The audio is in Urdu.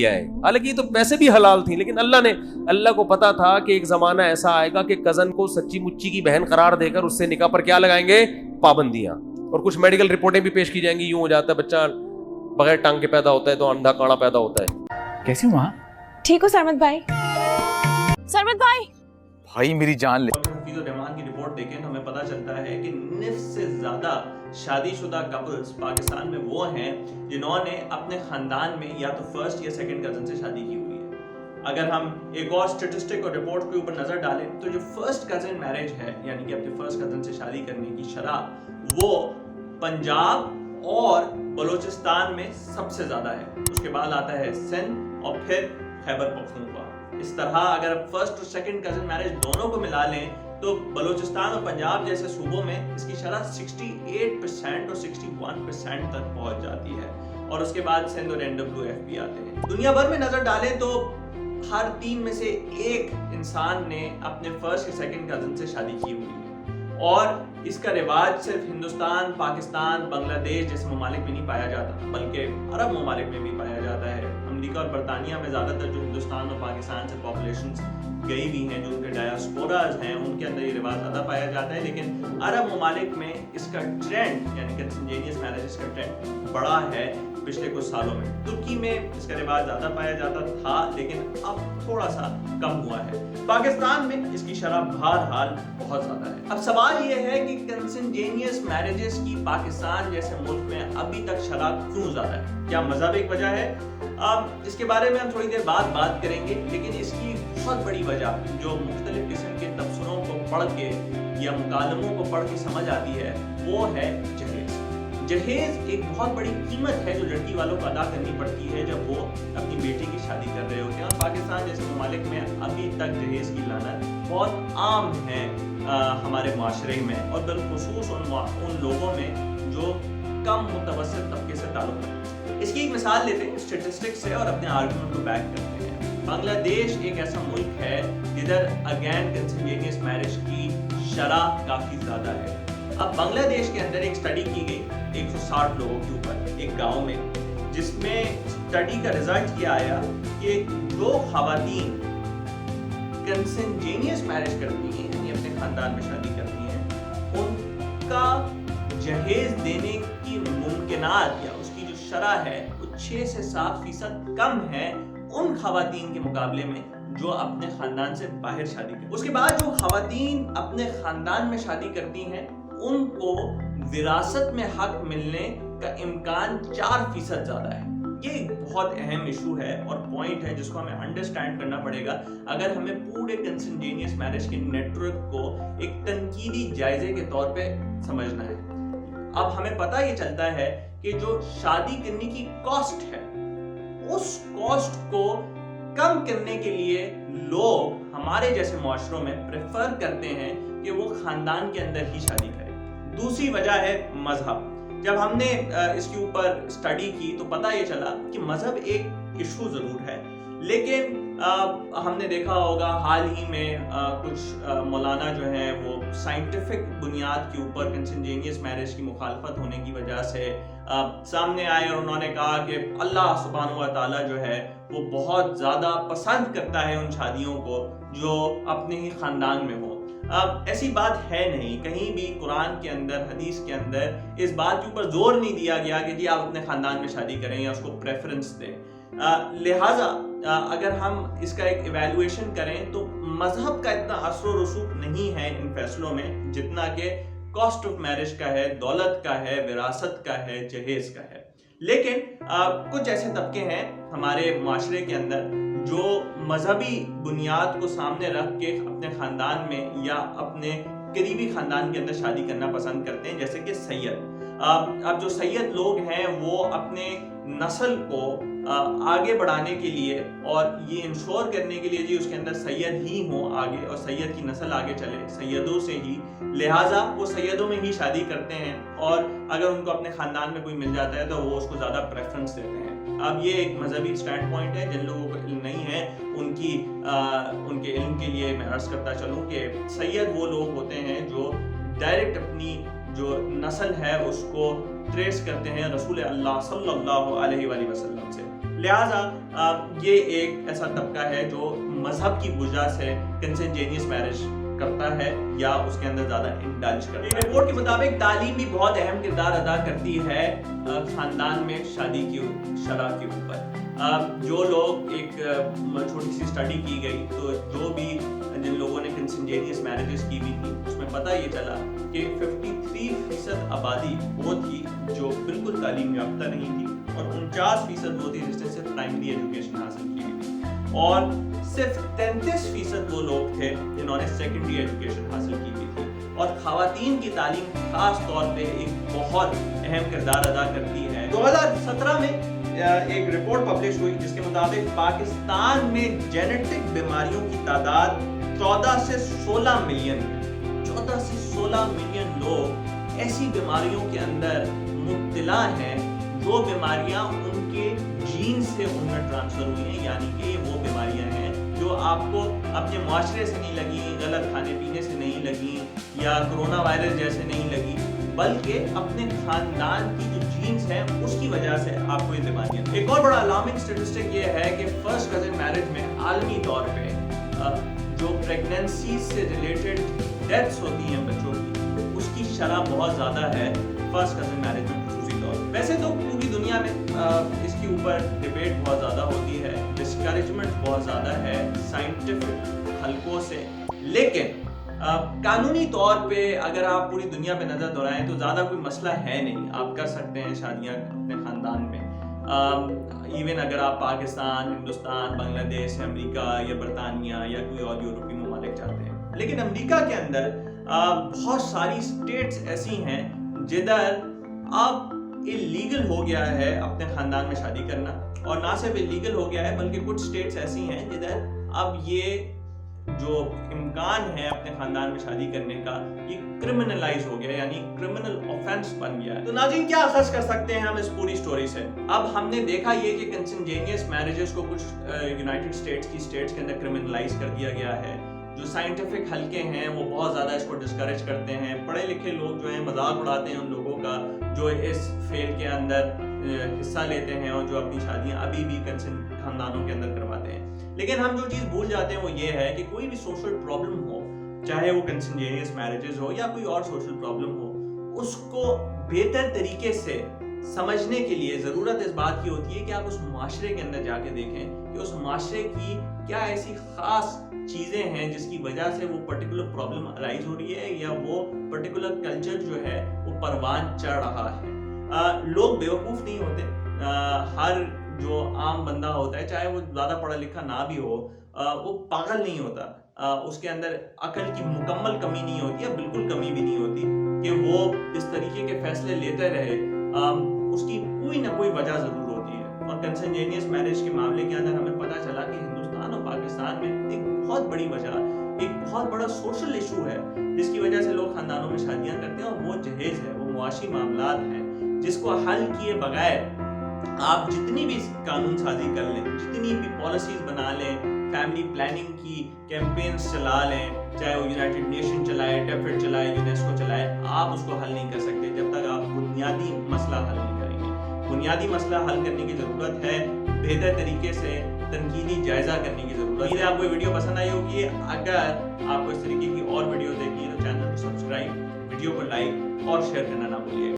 کیا ہے. حالانکہ یہ تو ویسے بھی حلال تھی, لیکن اللہ کو پتا تھا کہ ایک زمانہ ایسا آئے گا کہ کزن کو سچی مچی کی بہن قرار دے کر اس سے نکاح پر کیا لگائیں گے, پابندیاں. اور کچھ میڈیکل رپورٹیں بھی پیش کی جائیں گی, یوں ہو جاتا ہے بچہ بغیر ٹانگ کے پیدا ہوتا ہے تو اندھا کاڑا پیدا ہوتا ہے. کیسی ہوں؟ ٹھیک ہو سرمد بھائی؟ سرمد بھائی بھائی میری جان لے. حفیظ الرحمان کی رپورٹ دیکھیں تو ہمیں پتہ چلتا ہے کہ نصف سے زیادہ شادی شدہ کپلز پاکستان میں وہ ہیں جنہوں نے اپنے خاندان میں یا تو فرسٹ یا سیکنڈ کزن سے شادی کی ہوئی ہے. اگر ہم ایک اور اسٹیٹسٹک اور رپورٹ کے اوپر نظر ڈالیں تو جو فرسٹ کزن میرج ہے, یعنی کہ اپنے فرسٹ کزن سے شادی کرنے کی شرح, وہ پنجاب اور بلوچستان میں سب سے زیادہ ہے. اس کے بعد آتا ہے سندھ اور پھر خیبر پختونخوا. اس طرح اگر فرسٹ اور سیکنڈ کزن میرج دونوں کو ملا لیں تو بلوچستان اور پنجاب جیسے صوبوں میں اس کی شرح 68% اور 61% تک پہنچ جاتی ہے. اور اس کے بعد سندھ اور NWF بھی آتے ہیں. دنیا بھر میں نظر ڈالیں تو ہر 3 میں سے 1 انسان نے اپنے فرسٹ یا سیکنڈ کزن سے شادی کی ہوئی ہے. اور اس کا رواج صرف ہندوستان, پاکستان, بنگلہ دیش جیسے ممالک میں نہیں پایا جاتا, بلکہ عرب ممالک میں بھی پایا جاتا ہے. امریکہ اور برطانیہ میں زیادہ تر جو ہندوستان اور پاکستان سے پاپولیشنز گئی بھی ہیں, جو ان کے ڈایاسپوراز ہیں, ان کے اندر یہ رواج زیادہ پایا جاتا ہے. لیکن عرب ممالک میں اس کا ٹرینڈ, یعنی کنسنجینیس میرجز کا ٹرینڈ بڑا ہے پچھلے کچھ سالوں میں. ترکی میں اس کا رواج زیادہ پایا جاتا تھا, لیکن اب تھوڑا سا کم ہوا ہے. پاکستان میں اس کی شرح بہرحال بہت زیادہ ہے. اب سوال یہ ہے کہ کنسنجینیس میرجز کی پاکستان جیسے ملک میں ابھی تک شرح کیوں زیادہ ہے؟ کیا مذہب ایک وجہ ہے؟ اس کے بارے میں ہم تھوڑی دیر بعد بات کریں گے, لیکن اس کی بہت بڑی وجہ جو مختلف قسم کے تبصروں کو پڑھ کے یا مکالموں کو پڑھ کے سمجھ آتی ہے, وہ ہے جہیز. جہیز ایک بہت بڑی قیمت ہے جو لڑکی والوں کو ادا کرنی پڑتی ہے جب وہ اپنی بیٹی کی شادی کر رہے ہوتے ہیں. اور پاکستان جیسے ممالک میں ابھی تک جہیز کی لعنت بہت عام ہے ہمارے معاشرے میں, اور بالخصوص ان لوگوں میں جو کم متوسط طبقے سے تعلق رکھتے ہیں. اس کی ایک مثال لیتے ہیں اسٹیٹسٹکس سے اور اپنے آرگومنٹ کو بیک کرتے ہیں. بنگلہ دیش ایک ایسا ملک ہے جدھر اگین کنسنجینیس میرج کی شرح کافی زیادہ ہے. اب بنگلہ دیش کے اندر ایک سٹڈی کی گئی 160 لوگوں کے اوپر ایک گاؤں میں, جس میں سٹڈی کا رزلٹ یہ آیا کہ جو خواتین کنسنجینیس میرج کرتی ہیں, یعنی اپنے خاندان میں شادی کرتی ہیں, ان کا جہیز دینے کی ممکنات یا اس کی جو شرح ہے وہ 6 سے 7% کم ہے ان خواتین کے مقابلے میں جو اپنے خاندان سے باہر شادی کرتی ہیں. اس کے بعد جو خواتین اپنے خاندان میں شادی کرتی ہیں ان کو وراثت میں حق ملنے کا امکان 4% زیادہ ہے. یہ ایک بہت اہم ایشو ہے اور پوائنٹ ہے جس کو ہمیں انڈرسٹینڈ کرنا پڑے گا اگر ہمیں پورے کنسنجینیس میرج کے نیٹ ورک کو ایک تنقیدی جائزے کے طور پہ سمجھنا ہے. اب ہمیں پتہ یہ چلتا ہے کہ جو شادی کرنے کی کاسٹ ہے, اس کاسٹ کو کم کرنے کے لیے لوگ ہمارے جیسے معاشروں میں پریفر کرتے ہیں کہ وہ خاندان کے اندر ہی شادی کریں. دوسری وجہ ہے مذہب. جب ہم نے اس کے اوپر اسٹڈی کی تو پتہ یہ چلا کہ مذہب ایک ایشو ضرور ہے, لیکن ہم نے دیکھا ہوگا حال ہی میں کچھ مولانا جو ہیں وہ سائنٹیفک بنیاد کے اوپر کنسنجینیس میرج کی مخالفت ہونے کی وجہ سے سامنے آئے اور انہوں نے کہا کہ اللہ سبحانہ و تعالیٰ جو ہے وہ بہت زیادہ پسند کرتا ہے ان شادیوں کو جو اپنے ہی خاندان میں ہو. ایسی بات ہے نہیں, کہیں بھی قرآن کے اندر, حدیث کے اندر اس بات کے اوپر زور نہیں دیا گیا کہ جی آپ اپنے خاندان میں شادی کریں یا اس کو پریفرنس دیں. لہٰذا اگر ہم اس کا ایک ایویلویشن کریں تو مذہب کا اتنا اثر و رسوخ نہیں ہے ان فیصلوں میں جتنا کہ کاسٹ آف میرج کا ہے, دولت کا ہے, وراثت کا ہے, جہیز کا ہے. لیکن کچھ ایسے طبقے ہیں ہمارے معاشرے کے اندر جو مذہبی بنیاد کو سامنے رکھ کے اپنے خاندان میں یا اپنے قریبی خاندان کے اندر شادی کرنا پسند کرتے ہیں, جیسے کہ سید. اب جو سید لوگ ہیں وہ اپنے نسل کو آگے بڑھانے کے لیے اور یہ انشور کرنے کے لیے جی اس کے اندر سید ہی ہوں آگے اور سید کی نسل آگے چلے سیدوں سے ہی, لہٰذا وہ سیدوں میں ہی شادی کرتے ہیں, اور اگر ان کو اپنے خاندان میں کوئی مل جاتا ہے تو وہ اس کو زیادہ پریفرنس دیتے ہیں. اب یہ ایک مذہبی اسٹینڈ پوائنٹ ہے, جن لوگوں کو علم نہیں ہے ان کے علم کے لیے میں عرض کرتا چلوں کہ سید وہ لوگ ہوتے ہیں جو ڈائریکٹ اپنی جو نسل ہے اس کو ٹریس کرتے ہیں رسول اللہ صلی اللہ علیہ وآلہ وسلم سے. لہٰذا یہ ایک ایسا طبقہ ہے جو مذہب کی وجہ سے کنسنجینیس میرج کرتا ہے یا اس کے اندر زیادہ انڈلج کرتا ہے. رپورٹ کے مطابق تعلیم بھی بہت اہم کردار ادا کرتی ہے خاندان میں شادی کی شرح کے اوپر. جو لوگ ایک چھوٹی سی اسٹڈی کی گئی تو جو بھی جن لوگوں نے کنسنجینیس میرجز کی بھی تھی اس میں پتہ یہ چلا کہ 53% آبادی وہ تھی جو بالکل تعلیم یافتہ نہیں تھی اور 49% وہ تھی جس نے صرف پرائمری ایجوکیشن حاصل کی ہوئی تھی اور صرف 33% وہ لوگ تھے جنہوں نے سیکنڈری ایجوکیشن حاصل کی ہوئی تھی. اور خواتین کی تعلیم خاص طور پہ ایک بہت اہم کردار ادا کرتی ہے. 2017 میں ایک رپورٹ پبلش ہوئی جس کے مطابق پاکستان میں جینیٹک بیماریوں کی تعداد 14 سے 16 ملین لوگ ایسی بیماریوں کے اندر مبتلا ہیں جو بیماریاں ان کے جین سے ان میں ٹرانسفر ہوئی ہیں. یعنی کہ وہ بیماریاں ہیں جو آپ کو اپنے معاشرے سے نہیں لگی, غلط کھانے پینے سے نہیں لگی یا کرونا وائرس جیسے نہیں لگی, بلکہ اپنے خاندان کی جو جینز ہیں اس کی وجہ سے آپ کو یہ بیماریاں. ایک اور بڑا الارمنگ اسٹیٹسٹک یہ ہے کہ فرسٹ کزن میرج میں عالمی طور پہ جو پریگننسی سے ریلیٹڈ ڈیتھس ہوتی ہیں بچوں کی اس کی شرح بہت زیادہ ہے فرسٹ کزن میرج میں خصوصی طور پہ. ویسے تو پوری دنیا میں اس کے اوپر ڈبیٹ بہت زیادہ ہوتی ہے, ڈسکریجمنٹ بہت زیادہ ہے سائنٹیفک حلقوں سے, لیکن قانونی طور پہ اگر آپ پوری دنیا پہ نظر دوڑائیں تو زیادہ کوئی مسئلہ ہے نہیں. آپ کر سکتے ہیں شادیاں اپنے خاندان میں, ایون اگر آپ پاکستان, ہندوستان, بنگلہ دیش, امریکہ یا برطانیہ یا کوئی اور یورپی ممالک چاہتے ہیں. لیکن امریکہ کے اندر بہت ساری اسٹیٹس ایسی ہیں جدھر اب اللیگل ہو گیا ہے اپنے خاندان میں شادی کرنا, اور نہ صرف اللیگل ہو گیا ہے بلکہ کچھ اسٹیٹس ایسی ہیں جدھر اب یہ جو امکان ہے اپنے خاندان میں شادی کرنے کا یہ کرمنلائز ہو گیا, یعنی کرمنل آفینس بن گیا ہے. تو ناظرین کیا اخذ کر سکتے ہیں ہم اس پوری سٹوری سے؟ اب ہم نے دیکھا یہ کہ کنسنجینیس میرجز کو کچھ یونائٹڈ اسٹیٹس کی اسٹیٹس کے اندر کرمنلائز کر دیا گیا ہے. جو سائنٹیفک حلقے ہیں وہ بہت زیادہ اس کو ڈسکریج کرتے ہیں. پڑھے لکھے لوگ جو ہیں مذاق اڑاتے ہیں ان لوگوں کا جو اس فیل کے اندر حصہ لیتے ہیں اور جو اپنی شادیاں ابھی بھی خاندانوں کے اندر کرواتے ہیں. لیکن ہم جو چیز بھول جاتے ہیں وہ یہ ہے کہ کوئی بھی سوشل پرابلم ہو, چاہے وہ کنسنجینیس میرجز ہو یا کوئی اور سوشل پرابلم ہو, اس کو بہتر طریقے سے سمجھنے کے لیے ضرورت اس بات کی ہوتی ہے کہ آپ اس معاشرے کے اندر جا کے دیکھیں کہ اس معاشرے کی کیا ایسی خاص چیزیں ہیں جس کی وجہ سے وہ پرٹیکولر پرابلم ارائز ہو رہی ہے یا وہ پرٹیکولر کلچر جو ہے وہ پروان چڑھ رہا ہے. لوگ بیوقوف نہیں ہوتے. ہر جو عام بندہ ہوتا ہے چاہے وہ زیادہ پڑھا لکھا نہ بھی ہو وہ پاگل نہیں ہوتا. اس کے اندر عقل کی مکمل کمی نہیں ہوتی یا بالکل کمی بھی نہیں ہوتی کہ وہ اس طریقے کے فیصلے لیتے رہے. اس کی کوئی نہ کوئی وجہ ضرور ہوتی ہے. اور کنسنجینیس میرج کے معاملے کے اندر ہمیں پتہ چلا کہ ہندوستان اور پاکستان میں ایک بہت بڑی وجہ, ایک بہت بڑا سوشل ایشو ہے جس کی وجہ سے لوگ خاندانوں میں شادیاں کرتے ہیں, اور وہ جہیز ہے, وہ معاشی معاملات ہیں جس کو حل کیے بغیر آپ جتنی بھی قانون سازی کر لیں, جتنی بھی پالیسیز بنا لیں, فیملی پلاننگ کی کیمپینز چلا لیں, چاہے وہ یونائٹڈ نیشن چلائے, ٹیفڈ چلائے, یونیسکو چلائے, آپ اس کو حل نہیں کر سکتے جب تک آپ بنیادی مسئلہ حل نہیں کریں گے. بنیادی مسئلہ حل کرنے کی ضرورت ہے, بہتر طریقے سے تنقیدی جائزہ کرنے کی ضرورت ہے. آپ کو ویڈیو پسند آئی ہوگی. اگر آپ کو اس طریقے کی اور ویڈیو دیکھنی ہے تو چینل کو سبسکرائب, ویڈیو کو لائک اور شیئر کرنا نہ بھولیے.